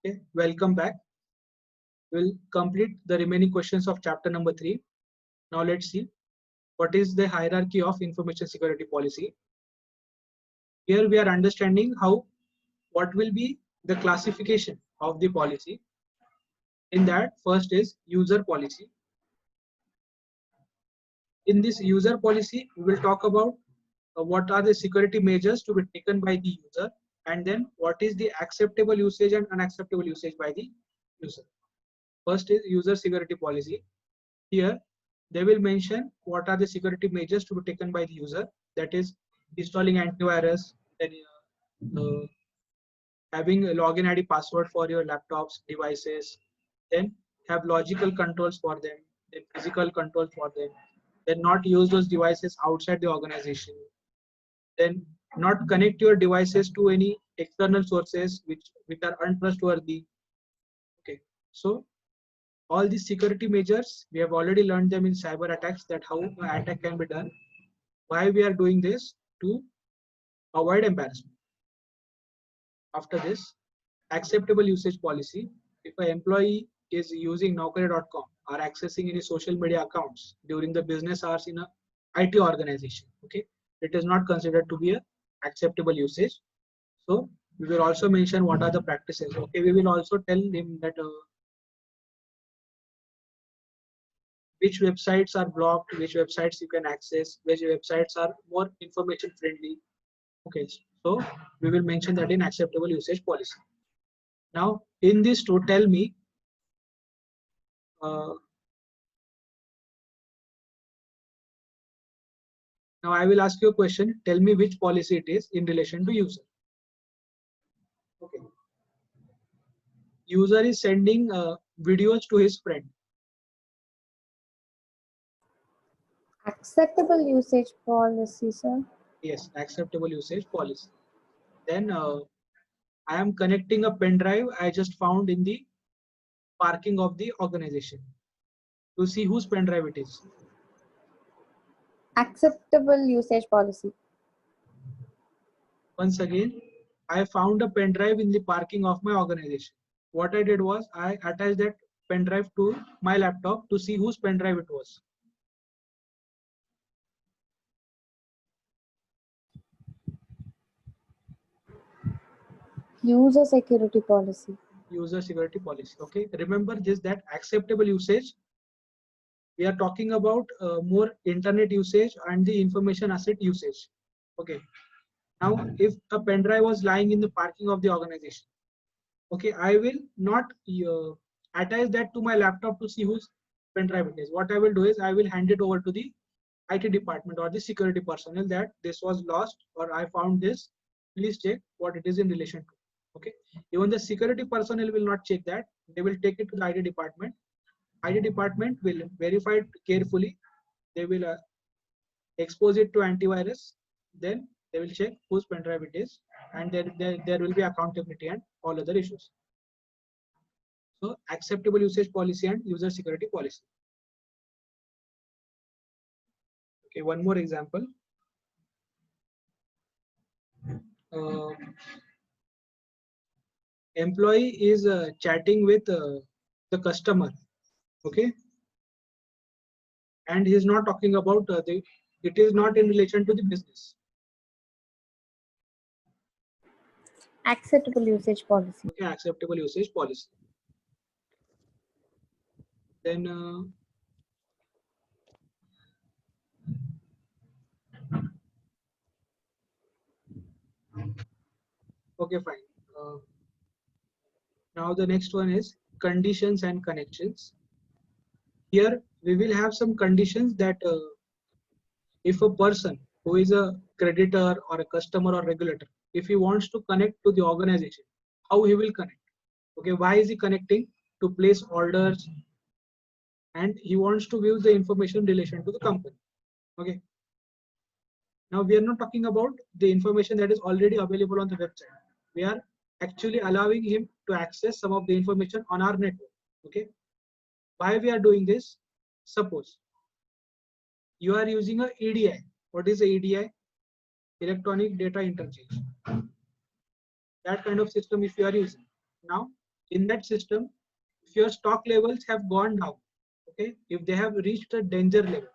Okay, welcome back. We'll complete the remaining questions of chapter number 3. Now let's see what is the hierarchy of information security policy. Here we are understanding what will be the classification of the policy. In that, first is user policy. In this user policy, we will talk about what are the security measures to be taken by the user, and then what is the acceptable usage and unacceptable usage by the user. First is user security policy. Here they will mention what are the security measures to be taken by the user, that is installing antivirus, then having a login ID password for your laptops, devices, then have logical controls for them, then physical controls for them, then not use those devices outside the organization, then not connect your devices to any external sources which are untrustworthy. Okay, so all these security measures we have already learned them in cyber attacks, that how an attack can be done. Why we are doing this? To avoid embarrassment. After this, acceptable usage policy. If an employee is using Naukri.com or accessing any social media accounts during the business hours in a IT organization, okay, it is not considered to be a acceptable usage. So we will also mention what are the practices. Okay, we will also tell him that which websites are blocked, which websites you can access, which websites are more information friendly. Okay, so we will mention that in acceptable usage policy. Now in this to tell me now I will ask you a question. Tell me which policy it is in relation to user. Okay, user is sending videos to his friend. Acceptable usage policy, sir. Yes, acceptable usage policy. Then I am connecting a pen drive I just found in the parking of the organization to see whose pen drive it is. Acceptable usage policy. Once again, I found a pen drive in the parking of my organization. What I did was I attached that pen drive to my laptop to see whose pen drive it was. User security policy. User security policy. Okay, remember this, that acceptable usage, we are talking about more internet usage and the information asset usage. Okay, now if a pen drive was lying in the parking of the organization, okay, I will not attach that to my laptop to see whose pen drive it is. What I will do is I will hand it over to the IT department or the security personnel that this was lost or I found this. Please check what it is in relation to. Okay, even the security personnel will not check that. They will take it to the IT department. IT department will verify it carefully. They will expose it to antivirus. Then they will check whose pen drive it is, and there will be accountability and all other issues. So acceptable usage policy and user security policy. Okay, one more example. Employee is chatting with the customer, okay, and he is not talking about it is not in relation to the business. Acceptable usage policy. Okay, acceptable usage policy. Then okay, fine. Now the next one is conditions and connections. Here we will have some conditions that if a person who is a creditor or a customer or regulator, if he wants to connect to the organization, how he will connect? Okay, why is he connecting? To place orders, and he wants to view the information in relation to the company. Okay, now we are not talking about the information that is already available on the website. We are actually allowing him to access some of the information on our network. Okay, why we are doing this? Suppose you are using a EDI. What is a EDI? Electronic data interchange. That kind of system if you are using. Now in that system, if your stock levels have gone down, okay, if they have reached a danger level,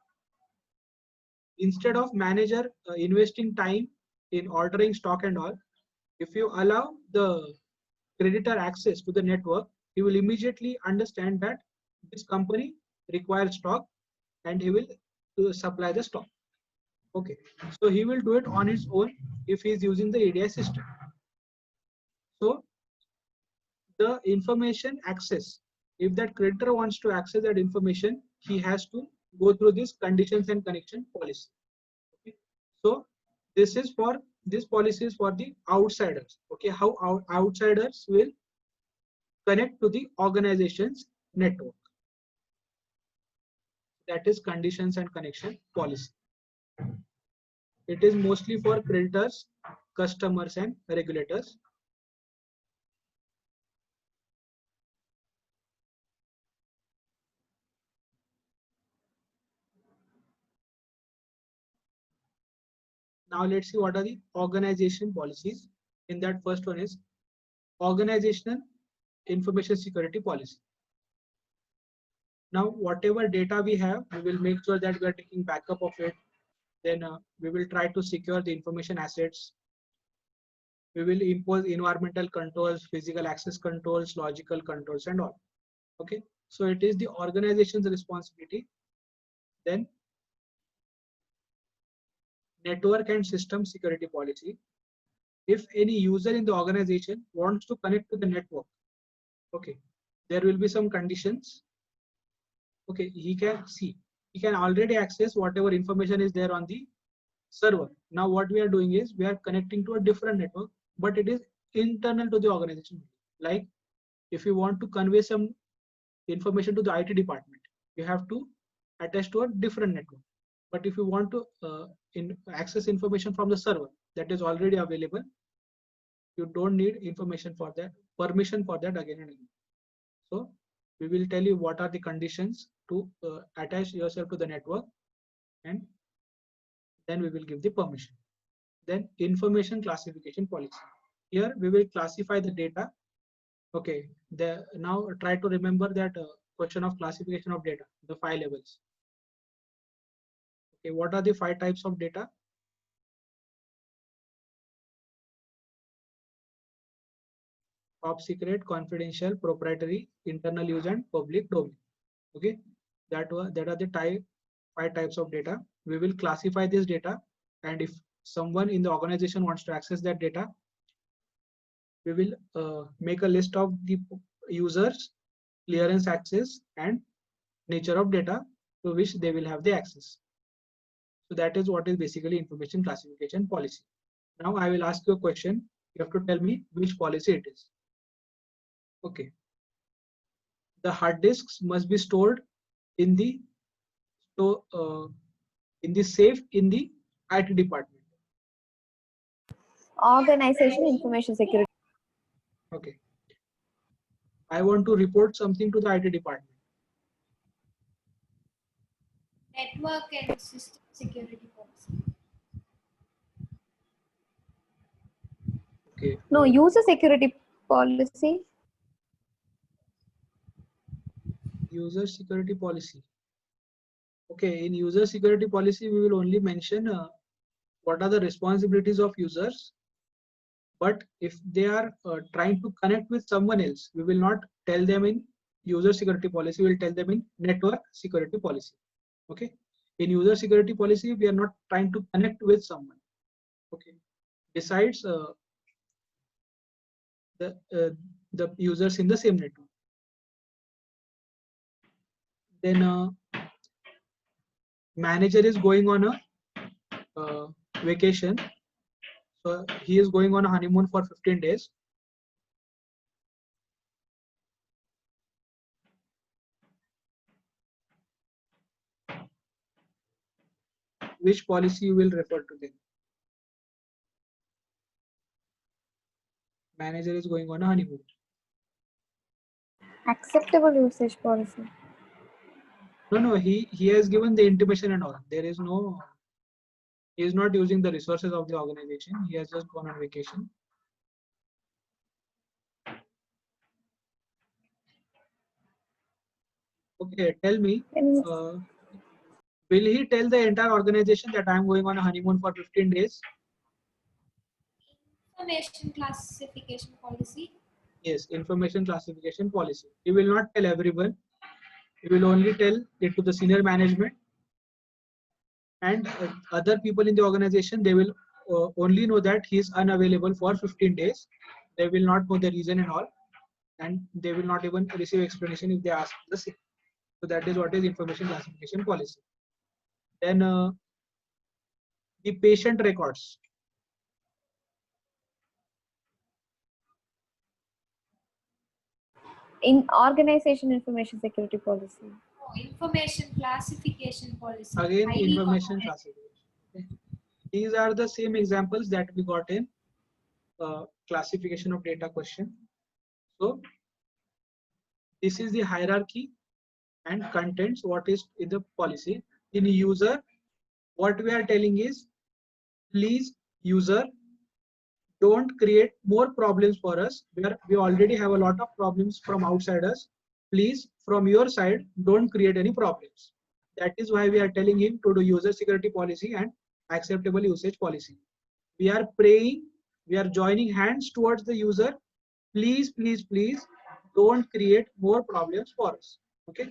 instead of manager investing time in ordering stock and all, if you allow the creditor access to the network, he will immediately understand that this company requires stock and he will supply the stock. Okay, so he will do it on his own if he is using the EDI system. So the information access, if that creditor wants to access that information, he has to go through this conditions and connection policy. Okay. So this policy is for the outsiders. Okay, how outsiders will connect to the organization's network. That is conditions and connection policy. It is mostly for creditors, customers, and regulators. Now let's see what are the organization policies. In that, first one is organizational information security policy. Now whatever data we have, we will make sure that we are taking backup of it. Then we will try to secure the information assets. We will impose environmental controls, physical access controls, logical controls, and all. Okay, so it is the organization's responsibility. Then network and system security policy. If any user in the organization wants to connect to the network, okay, there will be some conditions. Okay, he can already access whatever information is there on the server. Now what we are doing is we are connecting to a different network, but it is internal to the organization. Like if you want to convey some information to the IT department, you have to attach to a different network. But if you want to access information from the server that is already available, you don't need information for that, permission for that again and again. So we will tell you what are the conditions to attach yourself to the network, and then we will give the permission. Then information classification policy. Here we will classify the data. Okay, now try to remember that question of classification of data, the 5 levels. Okay, what are the 5 types of data? Top secret, confidential, proprietary, internal use, and public domain. Okay, that are the 5 types of data. We will classify this data, and if someone in the organization wants to access that data, we will make a list of the users, clearance access, and nature of data to which they will have the access. So that is what is basically information classification policy. Now I will ask you a question. You have to tell me which policy it is. Okay. The hard disks must be stored in the safe in the IT department. Organization information security. Okay. I want to report something to the IT department. Network and system security policy. Okay. No, user security policy. User security policy. Okay, in user security policy, we will only mention what are the responsibilities of users. But if they are trying to connect with someone else, we will not tell them in user security policy, we will tell them in network security policy. Okay. In user security policy, we are not trying to connect with someone. Okay. Besides the users in the same network. Then manager is going on a vacation. So he is going on a honeymoon for 15 days. Which policy you will refer to then? Manager is going on a honeymoon. Acceptable usage policy. No, he has given the intimation and all. There is no, he is not using the resources of the organization. He has just gone on vacation. Okay, tell me, In- will he tell the entire organization that I am going on a honeymoon for 15 days? Information classification policy. Yes, information classification policy. He will not tell everyone. He will only tell it to the senior management, and other people in the organization. They will only know that he is unavailable for 15 days. They will not know the reason and all, and they will not even receive explanation if they ask the same. So that is what is information classification policy. Then the patient records. in organization information security policy. Oh, information classification policy. Again, Highly information common. classification. Okay. These are the same examples that we got in classification of data question. So this is the hierarchy and contents, what is in the policy. In user, what we are telling is, please user, don't create more problems for us, where we already have a lot of problems from outsiders. Please, from your side, don't create any problems. That is why we are telling him to do user security policy and acceptable usage policy. We are praying, we are joining hands towards the user. Please, please, please don't create more problems for us. Okay.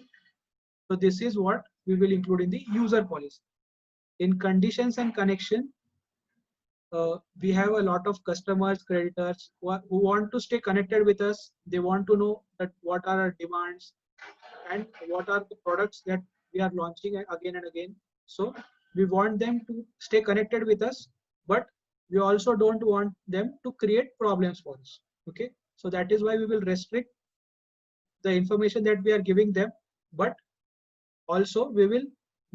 So this is what we will include in the user policy. In conditions and connection, we have a lot of customers, creditors who want to stay connected with us. They want to know that what are our demands and what are the products that we are launching again and again. So we want them to stay connected with us, but we also don't want them to create problems for us. Okay, so that is why we will restrict the information that we are giving them, but also we will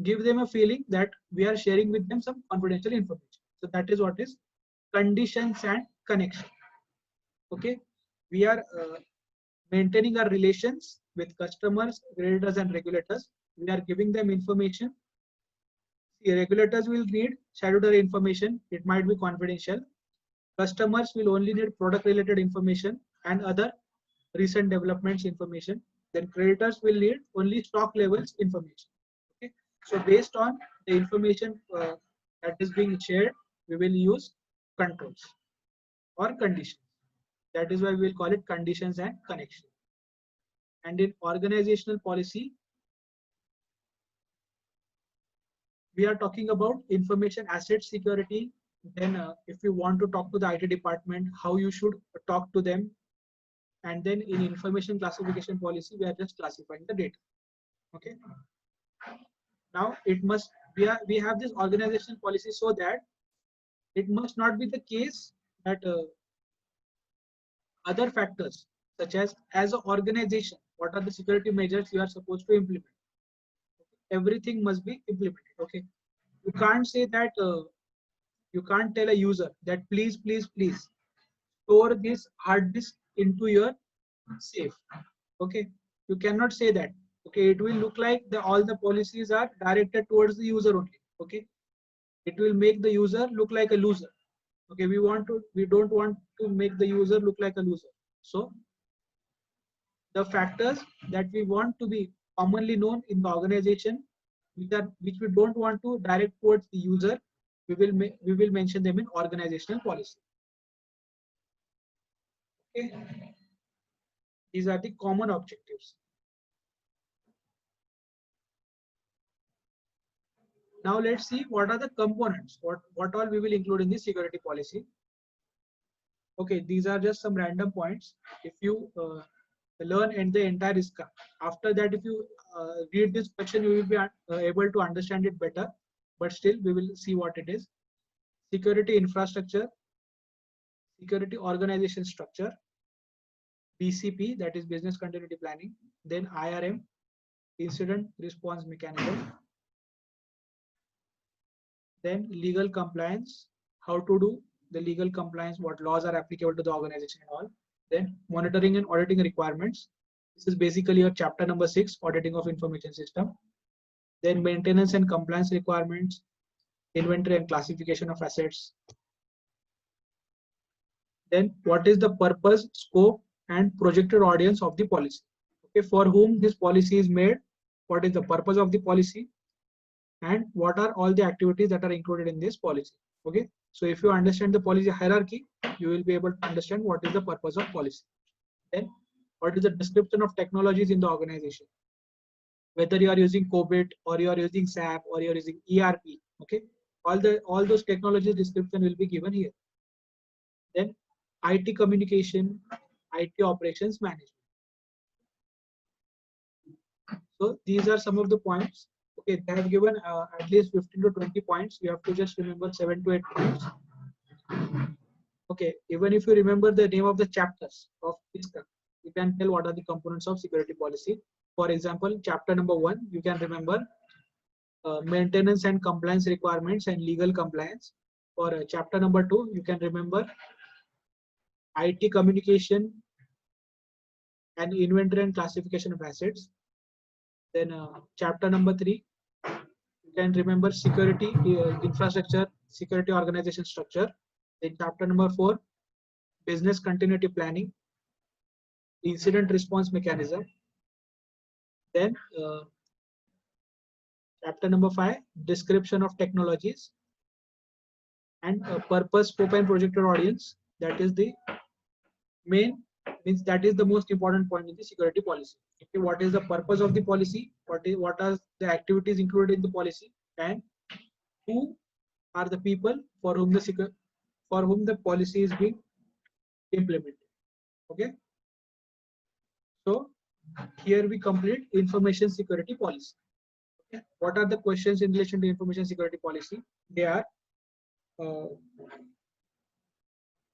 give them a feeling that we are sharing with them some confidential information. So that is what is conditions and connection. Okay, we are maintaining our relations with customers, creditors, and regulators. We are giving them information. The regulators will need statutory information. It might be confidential. Customers will only need product related information and other recent developments information. Then creditors will need only stock levels information. Okay. So based on the information that is being shared, we will use controls or conditions. That is why we will call it conditions and connection. And in organizational policy, we are talking about information asset security. Then if you want to talk to the IT department, how you should talk to them. And then in information classification policy, we are just classifying the data. Okay. Now it must, we have this organizational policy so that it must not be the case that other factors such as an organization, what are the security measures you are supposed to implement. Everything must be implemented. Okay, you can't say that you can't tell a user that please store this hard disk into your safe. Okay, you cannot say that. Okay, it will look like all the policies are directed towards the user only. Okay, it will make the user look like a loser. Okay, we don't want to make the user look like a loser. So the factors that we want to be commonly known in the organization, which we don't want to direct towards the user, we will mention them in organizational policy. Okay, these are the common objectives. Now let's see what are the components, what all we will include in the security policy. Okay, these are just some random points. If you learn and the entire ISCA, after that, if you read this question, you will be able to understand it better. But still, we will see what it is. Security infrastructure, security organization structure, BCP, that is business continuity planning, then IRM, incident response mechanism, then legal compliance, how to do the legal compliance, what laws are applicable to the organization and all. Then monitoring and auditing requirements. This is basically your chapter number 6, auditing of information system. Then maintenance and compliance requirements, inventory and classification of assets. Then what is the purpose, scope, and projected audience of the policy? Okay, for whom this policy is made, what is the purpose of the policy, and what are all the activities that are included in this policy. Okay, so if you understand the policy hierarchy, you will be able to understand what is the purpose of policy. Then what is the description of technologies in the organization, whether you are using COBIT or you are using SAP or you are using ERP. Okay, all those technologies description will be given here. Then IT communication, IT operations management. So these are some of the points. Okay, they have given at least 15 to 20 points. You have to just remember 7 to 8 points. Okay, even if you remember the name of the chapters of this, you can tell what are the components of security policy. For example, chapter number 1, you can remember maintenance and compliance requirements and legal compliance. For chapter number 2, you can remember IT communication and inventory and classification of assets. Then chapter number 3, you can remember security infrastructure, security organization structure. Then chapter number 4, business continuity planning, incident response mechanism. Then chapter number 5, description of technologies, and purpose, scope, and projected audience. That is the main, means that is the most important point in the security policy. Okay, what is the purpose of the policy? What are the activities included in the policy, and who are the people for whom the policy is being implemented. Okay, so here we complete information security policy. Okay. What are the questions in relation to information security policy? They are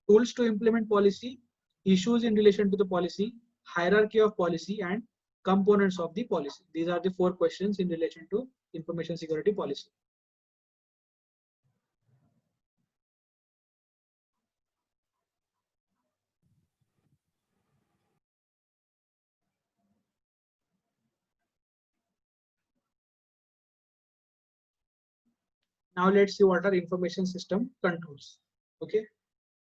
tools to implement policy, issues in relation to the policy, hierarchy of policy, and components of the policy. These are the 4 questions in relation to information security policy. Now let's see what are information system controls. Okay,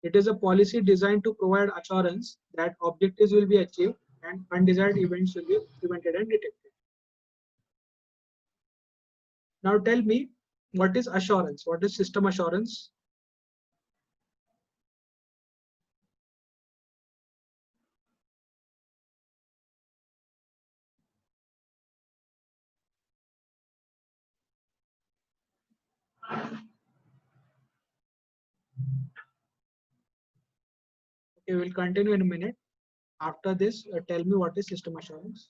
it is a policy designed to provide assurance that objectives will be achieved and undesired events will be prevented and detected. Now tell me, what is assurance? What is system assurance? Okay, we'll continue in a minute. After this, tell me what is system assurance.